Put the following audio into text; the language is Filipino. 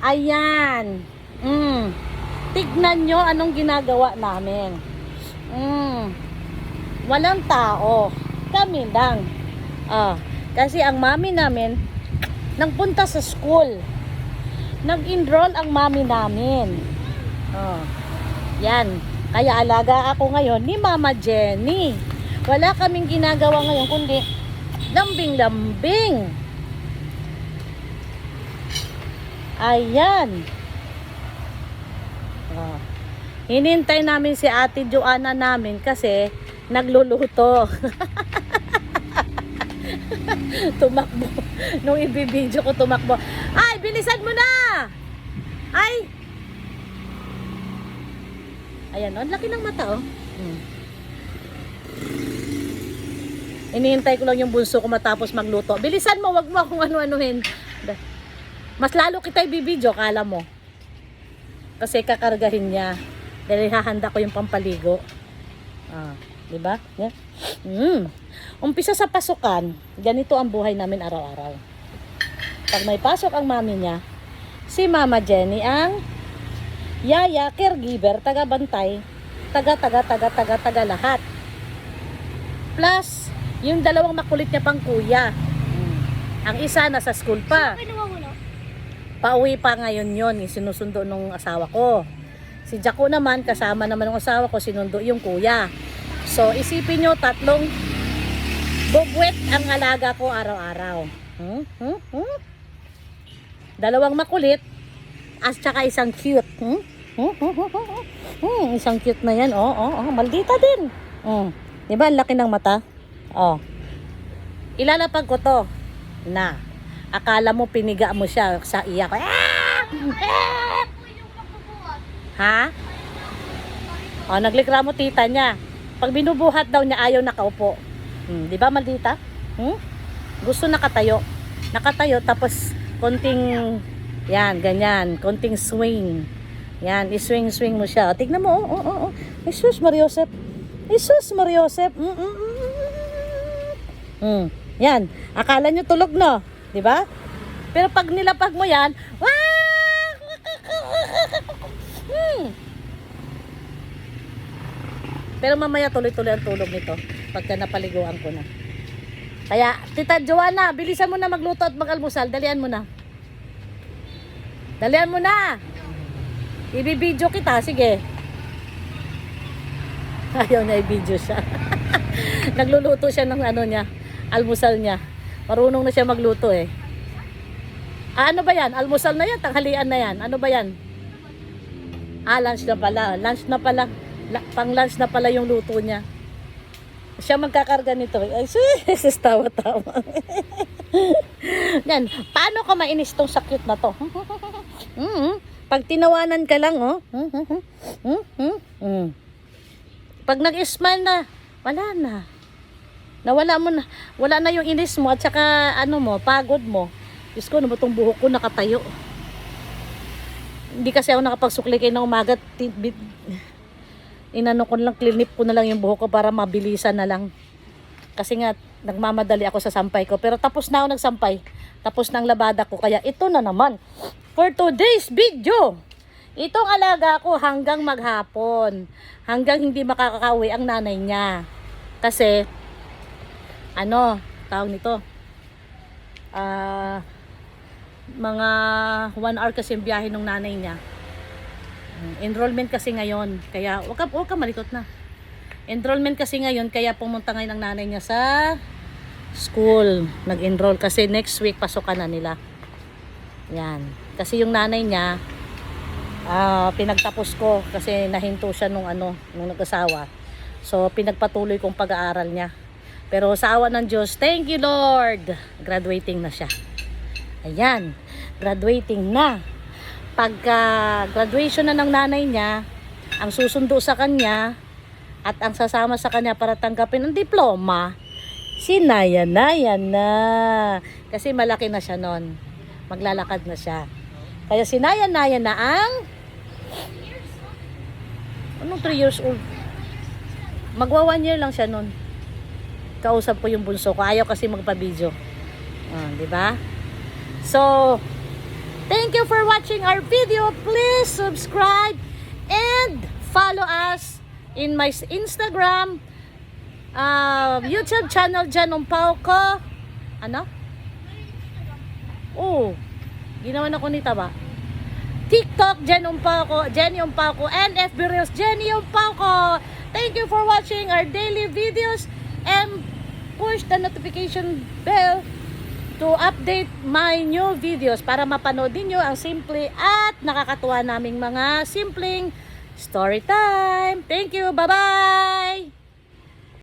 Ayan. Tignan nyo anong ginagawa namin. Walang tao. Kami lang. Kasi ang mami namin nagpunta sa school. Nag-enroll ang mami namin. Yan. Kaya alaga ako ngayon ni Mama Jenny. Wala kaming ginagawa ngayon kundi lambing-lambing. Ayan. Hinintay namin si Ate Joanna namin kasi nagluluto. Tumakbo. Nung ibibidyo ko tumakbo. Ay, bilisan mo na! Ay! Ayan, ang laki ng mata, oh. Inihintay ko lang yung bunso ko matapos magluto. Bilisan mo, wag mo akong ano-anuhin. Mas lalo kita ibibidyo, kala mo. Kasi kakargahin niya. Dahil hahanda ko yung pampaligo. Diba? Yeah. Umpisa sa pasukan, ganito ang buhay namin araw-araw. Pag may pasok ang mami niya, si Mama Jenny ang yaya, caregiver, taga-bantay, taga lahat. Plus, yung dalawang makulit niya pang kuya. Ang isa nasa school pa. Pauwi pa ngayon yon, sinusundo nung asawa ko. Si Jaco naman, kasama naman ng asawa ko, sinundo yung kuya. So, isipin nyo, 3 bugwet ang alaga ko araw-araw. Dalawang makulit, at saka isang cute. Isang cute na yan. Maldita din. Diba, ang laki ng mata? Ilalapag ko to na akala mo piniga mo siya sa iyak. Ha? Naglikramo tita niya. Pag binubuhat daw niya, ayaw nakaupo. Di ba, maldita? Gusto nakatayo. Nakatayo, tapos konting, yan, ganyan, konting swing. Yan, iswing-swing mo siya. Tignan mo, Jesus Mariosep. Jesus Mariosep. Yan, akala nyo tulog, no? Di ba? Pero pag nilapag mo yan, pero mamaya tuloy-tuloy ang tulog nito pagka napaliguan ko na. Kaya, Tita Joanna, bilisan mo na magluto at mag-almusal. Dalian mo na. Dalian mo na. Ibibidyo kita, sige. Ayaw na i-video siya. Nagluluto siya ng ano niya, almusal niya. Marunong na siya magluto eh. Ano ba yan? Almusal na yan? Tanghalian na yan? Ano ba yan? Lunch na pala. Lunch na pala. Pang lunch na pala yung luto niya. Siya magkakarga nito. Ay, sis, tawa-tawa. Yan. Paano ka mainis tong sakit na to? Pag tinawanan ka lang, pag nag-smile na, wala na. Nawala mo na. Wala na yung inis mo at saka ano mo, pagod mo. Diyos ko, itong buhok ko nakatayo. Hindi kasi ako nakapagsukli kayo ng umaga. Inano ko lang, clinip ko na lang yung buhok ko para mabilisan na lang. Kasi nga, nagmamadali ako sa sampay ko. Pero tapos na ako nagsampay. Tapos na ang labada ko. Kaya ito na naman. For today's video. Itong alaga ko hanggang maghapon. Hanggang hindi makakauwi ang nanay niya. Kasi, tawag nito. Mga 1 hour kasi yung biyahe ng nanay niya. Enrollment kasi ngayon, kaya wag ka malikot na. Enrollment kasi ngayon, kaya pumunta ngayon ang nanay niya sa school. Nag-enroll kasi next week pasukan na nila. Yan. Kasi yung nanay niya, pinagtapos ko kasi nahinto siya nung nag-asawa. So pinagpatuloy kong pag-aaral niya. Pero sa awa ng Diyos, thank you Lord, graduating na siya. Ayan, graduating na. Pagka graduation na ng nanay niya, ang susundo sa kanya at ang sasama sa kanya para tanggapin ang diploma, si Naya na. Kasi malaki na siya nun. Maglalakad na siya. Kaya si Naya na ang 3 years old? Magwa 1 year lang siya nun. Kausap ko yung bunso ko. Ayaw kasi magpa-video. Di ba? So, Thank you for watching our video. Please subscribe and follow us in my Instagram, YouTube channel, Jen Umpauco. Ano? Oh, ginawa na ko nita ba? TikTok, Jenny Umpauco, and FB Reels, Jenny Umpauco. Thank you for watching our daily videos and push the notification bell to update my new videos para mapanood niyo ang simple at nakakatuwa naming mga simpleng story time. Thank you. Bye-bye!